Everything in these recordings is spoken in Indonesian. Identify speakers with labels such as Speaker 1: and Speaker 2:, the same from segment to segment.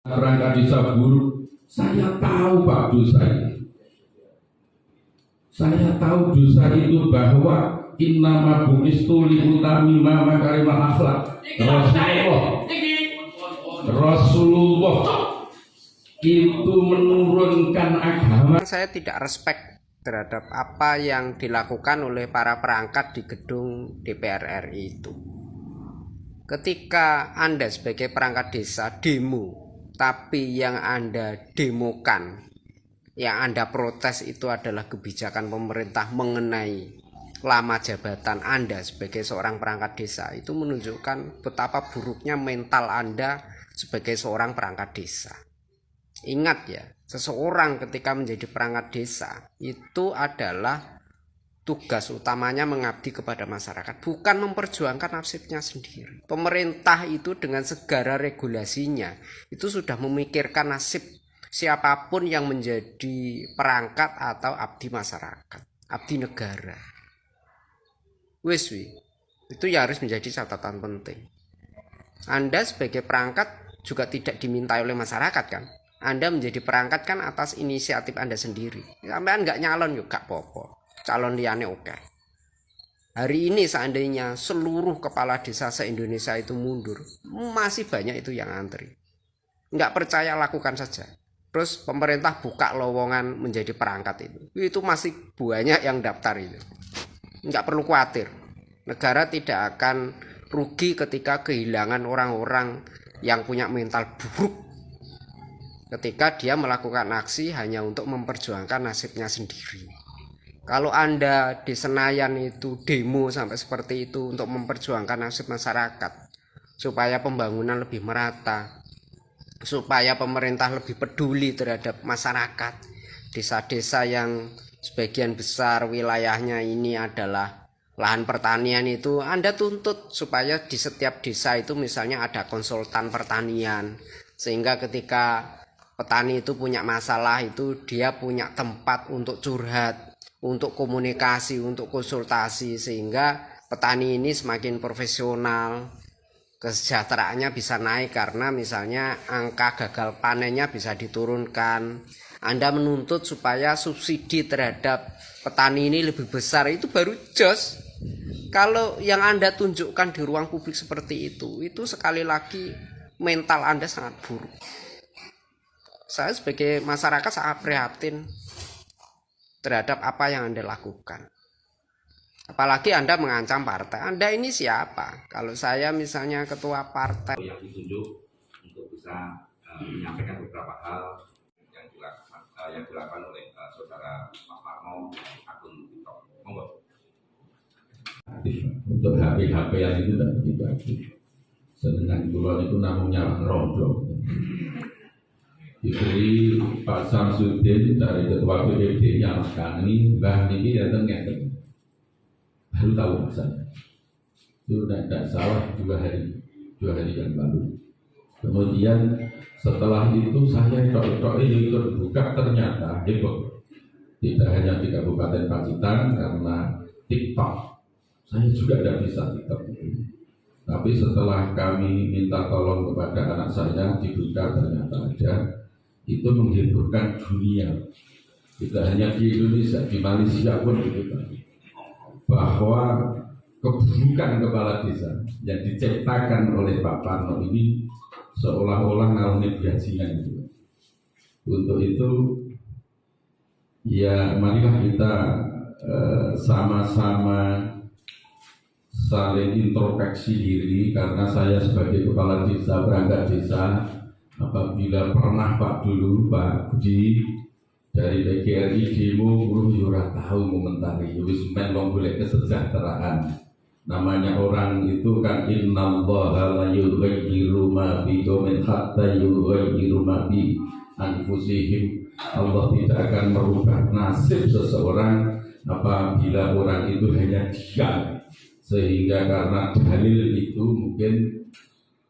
Speaker 1: Perangkat desa buruk, saya tahu Pak dosa itu. Saya tahu dosa itu bahwa innama bu'istu liutamima makarimul akhlak. Rasulullah itu menurunkan agama.
Speaker 2: Saya tidak respect terhadap apa yang dilakukan oleh para perangkat di gedung DPR RI itu. Ketika Anda sebagai perangkat desa demo, tapi yang Anda demokan, yang Anda protes itu adalah kebijakan pemerintah mengenai lama jabatan Anda sebagai seorang perangkat desa, itu menunjukkan betapa buruknya mental Anda sebagai seorang perangkat desa. Ingat ya, seseorang ketika menjadi perangkat desa itu adalah tugas utamanya mengabdi kepada masyarakat, bukan memperjuangkan nasibnya sendiri. Pemerintah itu dengan segala regulasinya itu sudah memikirkan nasib siapapun yang menjadi perangkat atau abdi masyarakat, abdi negara. Itu ya harus menjadi catatan penting. Anda sebagai perangkat juga tidak dimintai oleh masyarakat kan? Anda menjadi perangkat kan atas inisiatif Anda sendiri. Sampai nggak nyalon juga apa-apa. Calon liane oke. Hari ini seandainya seluruh kepala desa se-Indonesia itu mundur, masih banyak itu yang antri. Nggak percaya, lakukan saja. Terus pemerintah buka lowongan menjadi perangkat itu masih banyak yang daftar itu. Nggak perlu khawatir. Negara tidak akan rugi ketika kehilangan orang-orang yang punya mental buruk, ketika dia melakukan aksi hanya untuk memperjuangkan nasibnya sendiri. Kalau Anda di Senayan itu demo sampai seperti itu untuk memperjuangkan nasib masyarakat, supaya pembangunan lebih merata, supaya pemerintah lebih peduli terhadap masyarakat, desa-desa yang sebagian besar wilayahnya ini adalah lahan pertanian, itu Anda tuntut supaya di setiap desa itu misalnya ada konsultan pertanian, sehingga ketika petani itu punya masalah itu dia punya tempat untuk curhat, untuk komunikasi, untuk konsultasi, sehingga petani ini semakin profesional, kesejahteraannya bisa naik karena misalnya angka gagal panennya bisa diturunkan. Anda menuntut supaya subsidi terhadap petani ini lebih besar, itu baru jos. Kalau yang Anda tunjukkan di ruang publik seperti itu sekali lagi mental Anda sangat buruk. Saya sebagai masyarakat sangat prihatin terhadap apa yang Anda lakukan. Apalagi Anda mengancam partai. Anda ini siapa? Kalau saya misalnya ketua partai
Speaker 3: yang ditunjuk untuk bisa menyampaikan beberapa hal yang dilakukan oleh saudara Pak Parno akun TikTok. Monggo.
Speaker 1: Untuk HP yang itu tidak begitu aktif. Sedangkan dulu itu namanya rondo. Diberi Pak Samsudin dari ketua PPD-nya Mas Kani, Mbah Niki datang ngeten. Baru tahu masalah. Itu tidak salah 2 hari yang lalu. Kemudian setelah itu saya tok ini terbuka, ternyata heboh. Tidak hanya di Kabupaten Pacitan karena TikTok. Saya juga tidak bisa TikTok itu. Tapi setelah kami minta tolong kepada anak saya dibuka, ternyata ada. Itu menghiburkan dunia, tidak hanya di Indonesia, di Malaysia pun begitu, bahwa keburukan kepala desa yang diciptakan oleh Pak Parno ini seolah-olah ngalami bajingan gitu. Untuk itu ya marilah kita sama-sama saling introspeksi diri, karena saya sebagai kepala desa, perangkat desa, apabila pernah Pak Budi dari PGRI demo, belum yura tahu momentari, wis melong boleh kesejahteraan. Namanya orang itu kan innallaha la yughayyiru ma biqaumin hatta yughayyiru ma bi anfusihim. Allah tidak akan merubah nasib seseorang apabila orang itu hanya diam. Sehingga karena dalil itu mungkin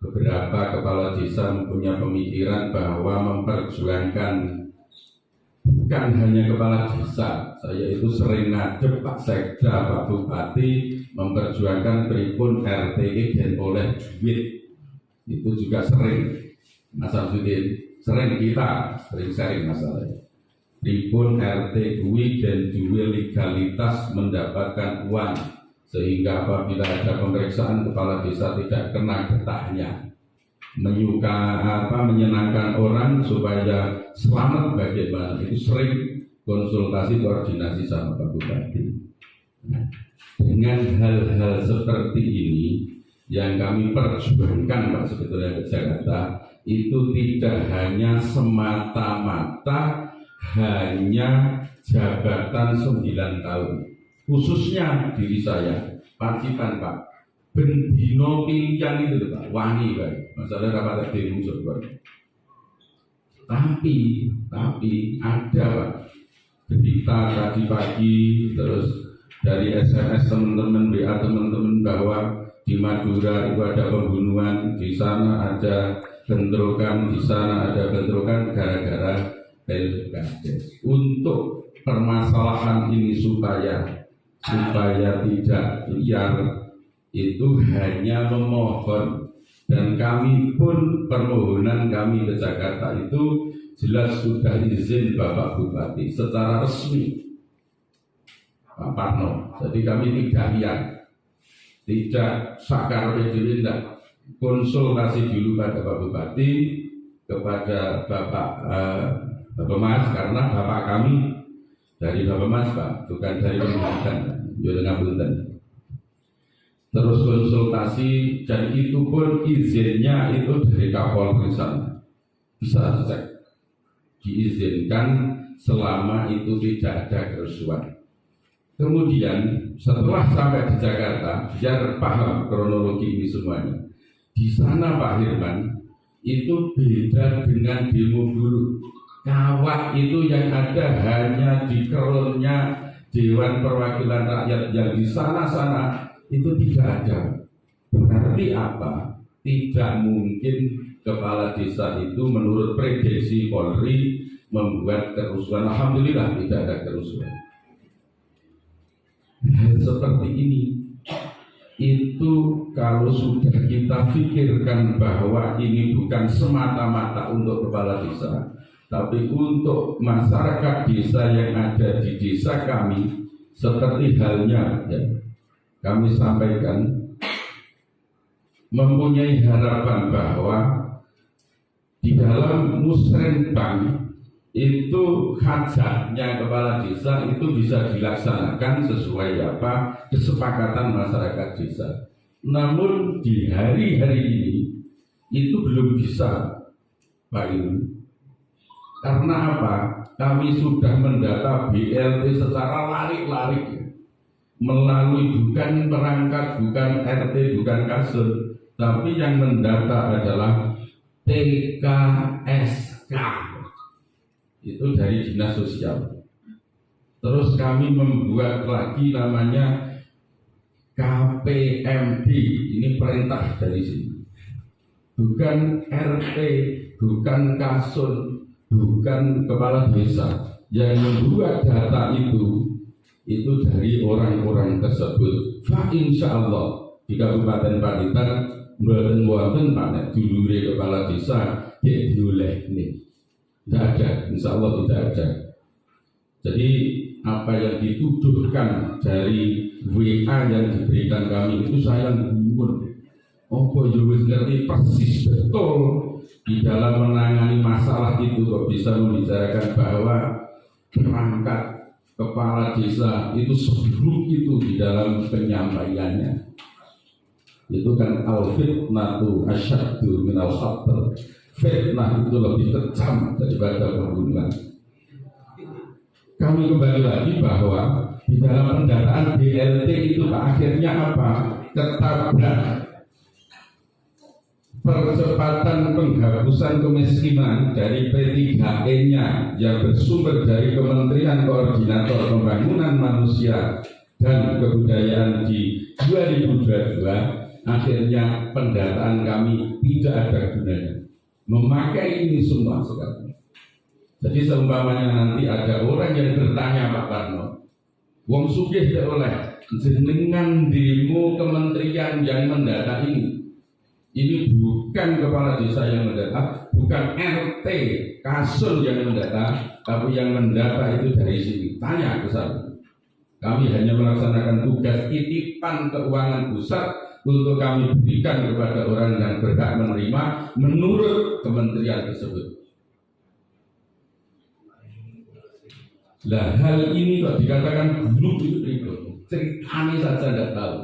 Speaker 1: beberapa kepala desa mempunyai pemikiran bahwa memperjuangkan bukan hanya kepala desa. Saya itu sering ngadep Pak Sekda, Pak Bupati memperjuangkan pripun RT dan oleh duit. Itu juga sering. Mas Samsudin, sering sharing masalahnya. Pripun RT kuwi dan duwe legalitas mendapatkan uang, sehingga apabila ada pemeriksaan kepala desa tidak kena getahnya, menyenangkan orang supaya selamat bagaimana. Itu sering konsultasi koordinasi sama Pak Bupati. Nah, dengan hal-hal seperti ini yang kami perjuangkan Pak sebetulnya ke Jakarta, itu tidak hanya semata-mata hanya jabatan 9 tahun, khususnya diri saya, Pacitan Pak, bendino pilihan itu Pak, wani Pak, masalah rapat demo sebenarnya. Tapi ada Pak, berita tadi pagi, terus dari SMS teman-teman, WA teman-teman bahwa di Madura itu ada pembunuhan, di sana ada bentrokan, di sana ada bentrokan gara-gara Pilkades. Untuk permasalahan ini supaya tidak liar, itu hanya memohon, dan kami pun permohonan kami ke Jakarta itu jelas sudah izin Bapak Bupati secara resmi Pak Parno. Jadi kami tidak liar, tidak sakar diri, tidak konsultasi dulu pada Pak Bupati, kepada Bapak Mas, karena Bapak kami dari Bapak Mas Pak, bukan dari Pemerintahan Ngapunten. Terus konsultasi, dan itu pun izinnya itu dari Kapolri sana, bisa dicek, diizinkan selama itu tidak ada kerusuhan. Kemudian setelah sampai di Jakarta, biar paham kronologi ini semuanya. Di sana Pak Hirman, itu beda dengan demo dulu. Kawat itu yang ada hanya di keronnya Dewan Perwakilan Rakyat, yang di sana-sana itu tidak ada. Berarti apa? Tidak mungkin kepala desa itu menurut prediksi Polri membuat kerusuhan. Alhamdulillah tidak ada kerusuhan. Seperti ini, itu kalau sudah kita pikirkan bahwa ini bukan semata-mata untuk kepala desa, tapi untuk masyarakat desa yang ada di desa kami, seperti halnya ya, kami sampaikan mempunyai harapan bahwa di dalam musrenbang itu hajatnya kepala desa itu bisa dilaksanakan sesuai apa kesepakatan masyarakat desa. Namun di hari-hari ini itu belum bisa, Pak Ibu. Karena apa? Kami sudah mendata BLT secara larik-larik, melalui bukan perangkat, bukan RT, bukan kasur, tapi yang mendata adalah TKSK. Itu dari Dinas Sosial. Terus kami membuat lagi namanya KPMD, ini perintah dari sini. Bukan RT, bukan kasur, bukan kepala desa. Yang membuat data itu dari orang-orang tersebut. Fa insya Allah di Kabupaten Pacitan mboten panek dulure kepala desa ya dioleh nih. Tidak ada, insya Allah tidak ada. Jadi apa yang dituduhkan dari WA yang diberikan kami itu saya gumun. Oh, wis ngerti persis betul di dalam menangani masalah itu kok bisa membicarakan bahwa perangkat kepala desa itu seburuk itu di dalam penyampaiannya. Itu kan al-fitnatu asyaddu minal khatr. Fitnah itu lebih kejam daripada pembunuhan. Kami kembali lagi bahwa di dalam pendataan BLT itu akhirnya apa? Ketabrak percepatan penghapusan kemiskinan dari P3E-nya yang bersumber dari Kementerian Koordinator Pembangunan Manusia dan Kebudayaan di 2022. Akhirnya pendataan kami tidak ada gunanya. Memakai ini semua sekarang. Jadi seumpamanya nanti ada orang yang bertanya Pak Parno, wong sugih oleh jenengan demo kementerian yang mendata ini, Ini bukan kepala desa yang mendata, bukan RT Kasur yang mendata, tapi yang mendata itu dari sini. Tanya ke saya. Kami hanya melaksanakan tugas titipan keuangan pusat untuk kami berikan kepada orang yang berhak menerima menurut kementerian tersebut. Nah, hal ini kok dikatakan buruk itu pribadi. Ceritanya saja tidak tahu.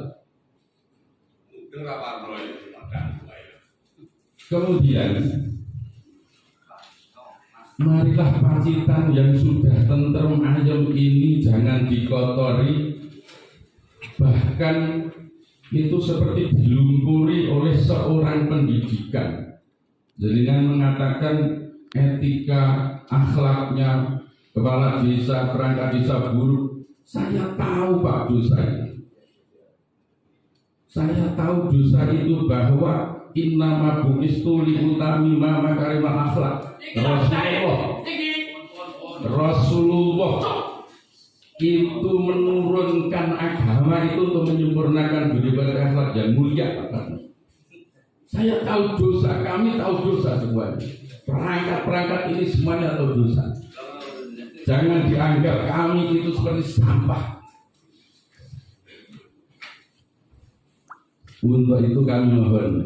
Speaker 1: Kemudian, marilah Pacitan yang sudah tentrem ayem ini jangan dikotori, bahkan itu seperti dilungkuri oleh seorang pendidikan. Dengan mengatakan etika, akhlaknya kepala desa, perangkat desa buruk. Saya tahu Pak dosa itu. Saya tahu dosa itu bahwa innama bu'istu liutamima makarimah akhlak. Rasulullah itu menurunkan agama itu untuk menyempurnakan budi pekerti akhlak yang mulia. Saya tahu dosa, kami tahu dosa semuanya. Perangkat-perangkat ini semuanya tahu dosa. Jangan dianggap kami itu seperti sampah. Untuk itu kami mohon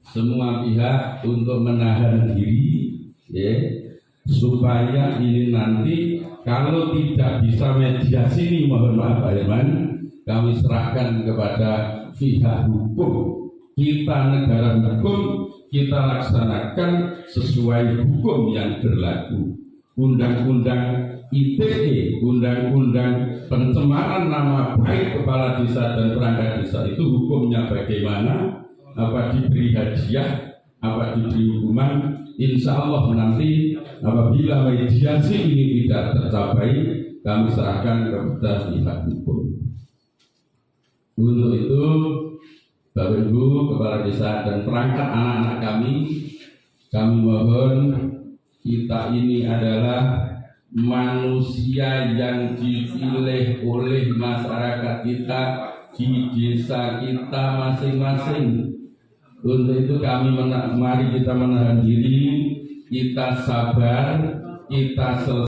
Speaker 1: semua pihak untuk menahan diri, ya, supaya ini nanti kalau tidak bisa mediasi ini, mohon maaf Pak Herman, kami serahkan kepada pihak hukum. Kita negara hukum, kita laksanakan sesuai hukum yang berlaku. Undang-undang ITE, undang-undang pencemaran nama baik kepala desa dan perangkat desa itu hukumnya bagaimana? Apa diberi hadiah, apa diberi hukuman? Insya Allah nanti apabila mediasi ini tidak tercapai, kami serahkan kepada pihak hukum. Untuk itu, Bapak Ibu kepala desa dan perangkat anak-anak kami mohon, kita ini adalah manusia yang dipilih oleh masyarakat kita di desa kita masing-masing. Untuk itu mari kita menahan diri, kita sabar, kita selesai.